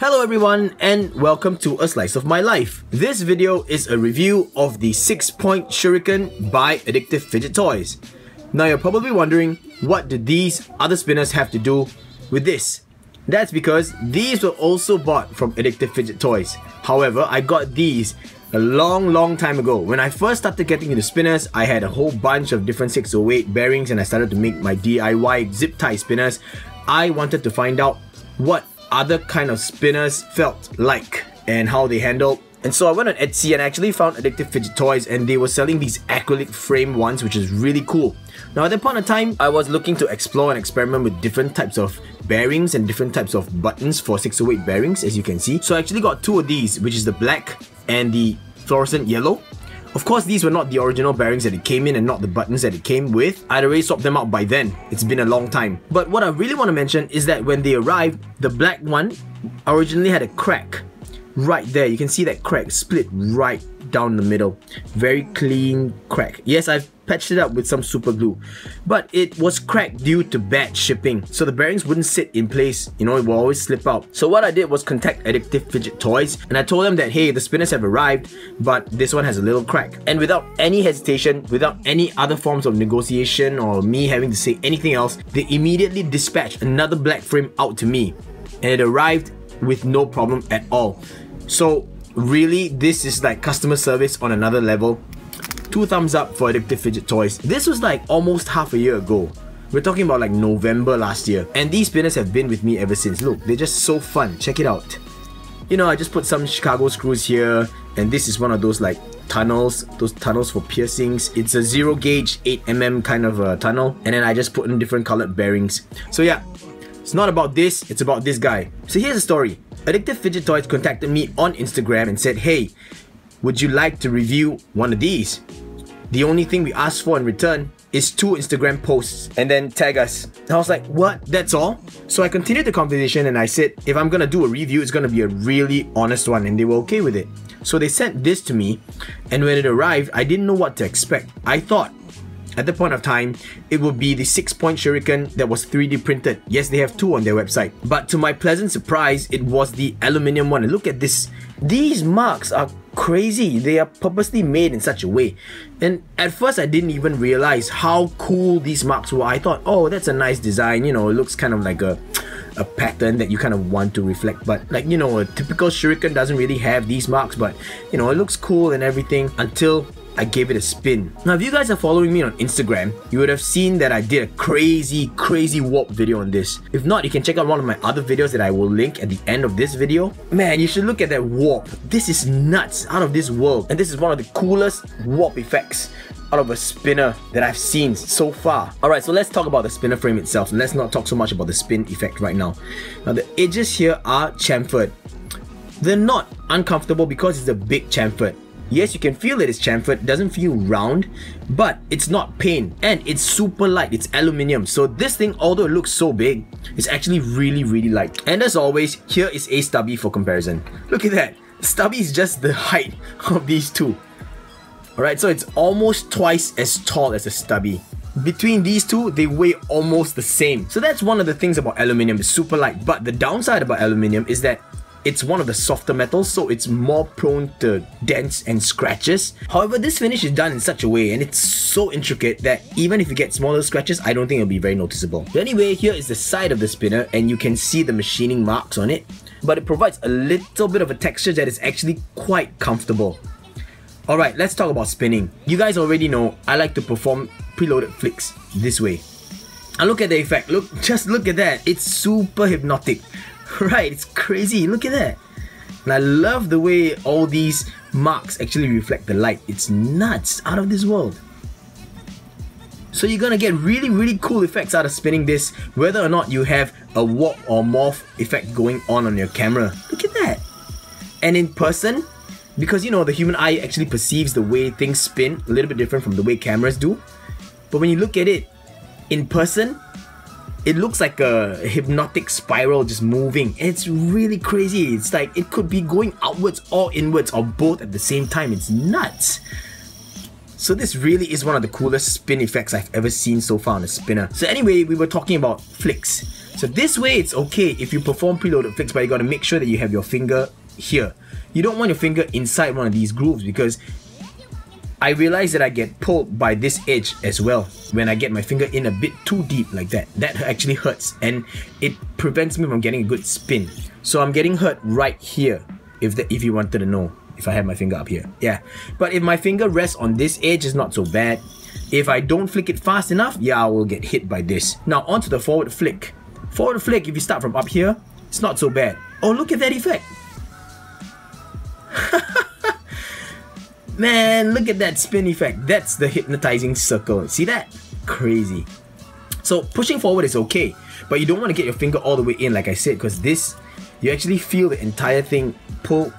Hello everyone and welcome to A Slice of My Life. This video is a review of the 6-point Shuriken by Addictive Fidget Toys. Now you're probably wondering, what do these other spinners have to do with this? That's because these were also bought from Addictive Fidget Toys. However, I got these a long time ago. When I first started getting into spinners, I had a whole bunch of different 608 bearings and I started to make my DIY zip tie spinners. I wanted to find out what other kind of spinners felt like and how they handled. And so I went on Etsy and actually found Addictive Fidget Toys, and they were selling these acrylic frame ones, which is really cool. Now at that point in time, I was looking to explore and experiment with different types of bearings and different types of buttons for 608 bearings, as you can see. So I actually got two of these, which is the black and the fluorescent yellow. Of course, these were not the original bearings that it came in and not the buttons that it came with. I'd already swapped them out by then. It's been a long time. But what I really want to mention is that when they arrived, the black one originally had a crack right there. You can see that crack split right down the middle. Very clean crack. Yes, I've patched it up with some super glue, but it was cracked due to bad shipping. So the bearings wouldn't sit in place, you know, it will always slip out. So what I did was contact Addictive Fidget Toys and I told them that, hey, the spinners have arrived, but this one has a little crack. And without any hesitation, without any other forms of negotiation or me having to say anything else, they immediately dispatched another black frame out to me. And it arrived with no problem at all. So really, this is like customer service on another level. 2 thumbs up for Addictive Fidget Toys. This was like almost half a year ago. We're talking about like November last year. And these spinners have been with me ever since. Look, they're just so fun. Check it out. You know, I just put some Chicago screws here. And this is one of those like tunnels. Those tunnels for piercings. It's a 0 gauge 8mm kind of a tunnel. And then I just put in different colored bearings. So yeah, it's not about this. It's about this guy. So here's the story. Addictive Fidget Toys contacted me on Instagram and said, hey, would you like to review one of these? The only thing we asked for in return is 2 Instagram posts and then tag us. And I was like, what? That's all? So I continued the conversation and I said, if I'm gonna do a review, it's gonna be a really honest one, and they were okay with it. So they sent this to me, and when it arrived, I didn't know what to expect. I thought, at the point of time, it would be the 6-point Shuriken that was 3D printed. Yes, they have 2 on their website. But to my pleasant surprise, it was the aluminium one. And look at this. These marks are crazy. They are purposely made in such a way. And at first, I didn't even realize how cool these marks were. I thought, oh, that's a nice design. You know, it looks kind of like a pattern that you kind of want to reflect. But like, you know, a typical Shuriken doesn't really have these marks. But, you know, it looks cool and everything until I gave it a spin. Now, if you guys are following me on Instagram, you would have seen that I did a crazy warp video on this. If not, you can check out one of my other videos that I will link at the end of this video. Man, you should look at that warp. This is nuts, out of this world. And this is one of the coolest warp effects out of a spinner that I've seen so far. Alright, so let's talk about the spinner frame itself. And let's not talk so much about the spin effect right now. Now, the edges here are chamfered. They're not uncomfortable because it's a big chamfered. Yes, you can feel it is chamfered, it doesn't feel round, but it's not pain, and it's super light, it's aluminium. So this thing, although it looks so big, it's actually really light. And as always, here is a stubby for comparison. Look at that, stubby is just the height of these two. Alright, so it's almost twice as tall as a stubby. Between these two, they weigh almost the same. So that's one of the things about aluminium, it's super light. But the downside about aluminium is that it's one of the softer metals, so it's more prone to dents and scratches. However, this finish is done in such a way and it's so intricate that even if you get smaller scratches, I don't think it'll be very noticeable. But anyway, here is the side of the spinner and you can see the machining marks on it, but it provides a little bit of a texture that is actually quite comfortable. Alright, let's talk about spinning. You guys already know I like to perform preloaded flicks this way. And look at the effect, just look at that, it's super hypnotic. Right, it's crazy, look at that. And I love the way all these marks actually reflect the light. It's nuts, out of this world. So you're gonna get really cool effects out of spinning this, whether or not you have a warp or morph effect going on your camera. Look at that. And in person, because you know the human eye actually perceives the way things spin a little bit different from the way cameras do. But when you look at it in person, it looks like a hypnotic spiral just moving. It's really crazy. It's like it could be going outwards or inwards or both at the same time. It's nuts. So this really is one of the coolest spin effects I've ever seen so far on a spinner. So anyway, we were talking about flicks. So this way it's okay if you perform preloaded flicks, but you gotta make sure that you have your finger here. You don't want your finger inside one of these grooves, because I realize that I get pulled by this edge as well when I get my finger in a bit too deep like that. That actually hurts, and it prevents me from getting a good spin. So I'm getting hurt right here, if you wanted to know, if I have my finger up here. Yeah, but if my finger rests on this edge, it's not so bad. If I don't flick it fast enough, yeah, I will get hit by this. Now onto the forward flick. Forward flick, if you start from up here, it's not so bad. Oh, look at that effect. Man, look at that spin effect. That's the hypnotizing circle. See that? Crazy. So pushing forward is okay, but you don't want to get your finger all the way in, like I said, because this, you actually feel the entire thing pull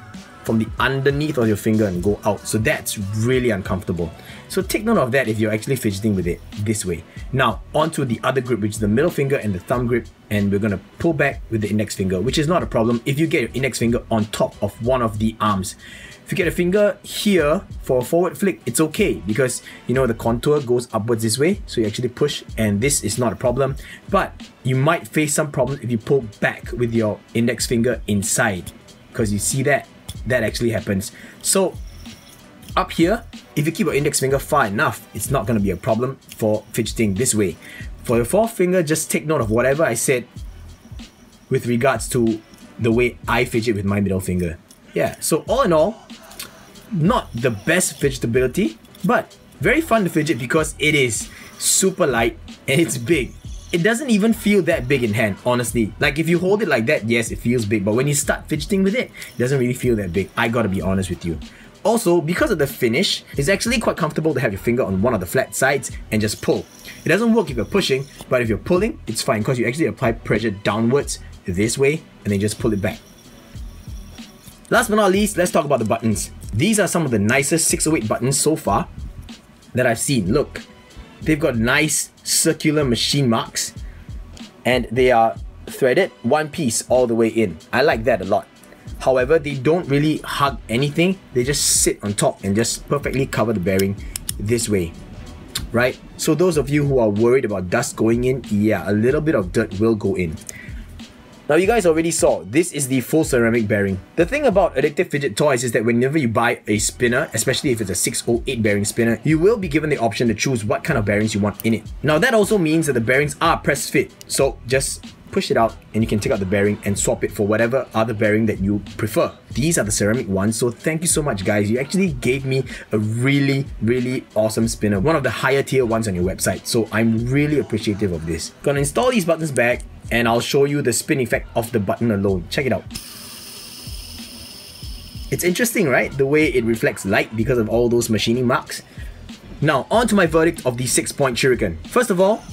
from the underneath of your finger and go out. So that's really uncomfortable. So take note of that if you're actually fidgeting with it this way. Now onto the other grip, which is the middle finger and the thumb grip, and we're gonna pull back with the index finger, which is not a problem if you get your index finger on top of one of the arms. If you get a finger here for a forward flick, it's okay, because you know the contour goes upwards this way, so you actually push, and this is not a problem. But you might face some problem if you pull back with your index finger inside, because you see that actually happens. So up here, if you keep your index finger far enough, it's not going to be a problem for fidgeting this way. For your fourth finger, just take note of whatever I said with regards to the way I fidget with my middle finger. Yeah, so all in all, not the best fidgetability, but very fun to fidget because it is super light and it's big. It doesn't even feel that big in hand, honestly. Like if you hold it like that, yes, it feels big, but when you start fidgeting with it, it doesn't really feel that big. I gotta be honest with you. Also, because of the finish, it's actually quite comfortable to have your finger on one of the flat sides and just pull. It doesn't work if you're pushing, but if you're pulling, it's fine because you actually apply pressure downwards this way and then just pull it back. Last but not least, let's talk about the buttons. These are some of the nicest 608 buttons so far that I've seen. Look, they've got nice circular machine marks and they are threaded one piece all the way in. I like that a lot. However, they don't really hug anything. They just sit on top and just perfectly cover the bearing this way, right? So those of you who are worried about dust going in, yeah, a little bit of dirt will go in. Now you guys already saw, this is the full ceramic bearing. The thing about Addictive Fidget Toys is that whenever you buy a spinner, especially if it's a 608 bearing spinner, you will be given the option to choose what kind of bearings you want in it. Now that also means that the bearings are press fit, so just push it out and you can take out the bearing and swap it for whatever other bearing that you prefer. These are the ceramic ones, so thank you so much guys. You actually gave me a really awesome spinner, one of the higher tier ones on your website, so I'm really appreciative of this. Gonna install these buttons back and I'll show you the spin effect of the button alone. Check it out. It's interesting, right? The way it reflects light because of all those machining marks. Now, on to my verdict of the 6-point Shuriken. First of all,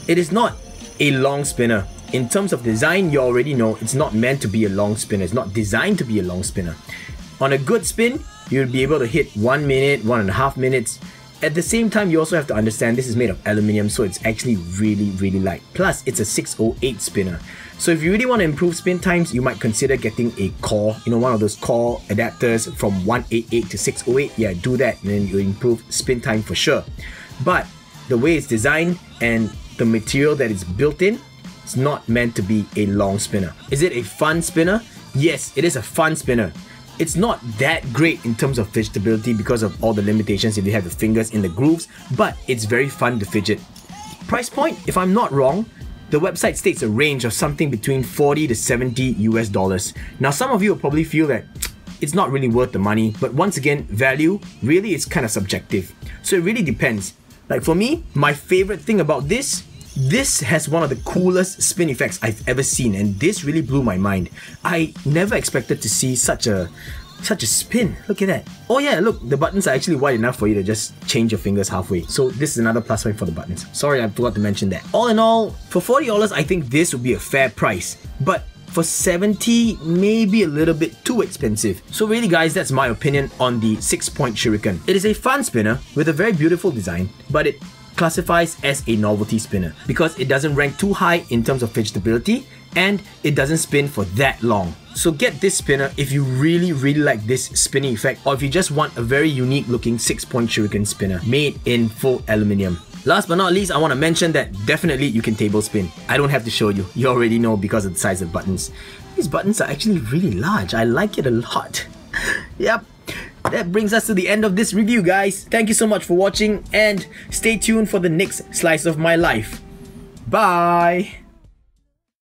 it is not a long spinner. In terms of design, you already know it's not meant to be a long spinner. It's not designed to be a long spinner. On a good spin, you'll be able to hit 1 minute, 1.5 minutes. At the same time, you also have to understand this is made of aluminium, so it's actually really light. Plus, it's a 608 spinner. So if you really want to improve spin times, you might consider getting a core, you know, one of those core adapters from 188 to 608. Yeah, do that and then you'll improve spin time for sure. But the way it's designed and the material that is built in, it's not meant to be a long spinner. Is it a fun spinner? Yes, it is a fun spinner. It's not that great in terms of fidgetability because of all the limitations if you have the fingers in the grooves, but it's very fun to fidget. Price point, if I'm not wrong, the website states a range of something between $40 to $70 US. Now some of you will probably feel that it's not really worth the money, but once again, value really is kind of subjective. So it really depends. Like for me, my favorite thing about this has one of the coolest spin effects I've ever seen, and this really blew my mind. I never expected to see such a spin. Look at that. Oh yeah, look, the buttons are actually wide enough for you to just change your fingers halfway. So this is another plus point for the buttons. Sorry, I forgot to mention that. All in all, for $40, I think this would be a fair price. But for $70, maybe a little bit too expensive. So really guys, that's my opinion on the 6-point Shuriken. It is a fun spinner with a very beautiful design, but it classifies as a novelty spinner because it doesn't rank too high in terms of fidgetability and it doesn't spin for that long. So get this spinner if you really like this spinning effect, or if you just want a very unique looking 6-point Shuriken spinner made in full aluminium. Last but not least, I want to mention that definitely you can table spin. I don't have to show you. You already know because of the size of buttons. These buttons are actually really large. I like it a lot. Yep. That brings us to the end of this review, guys. Thank you so much for watching and stay tuned for the next slice of my life. Bye!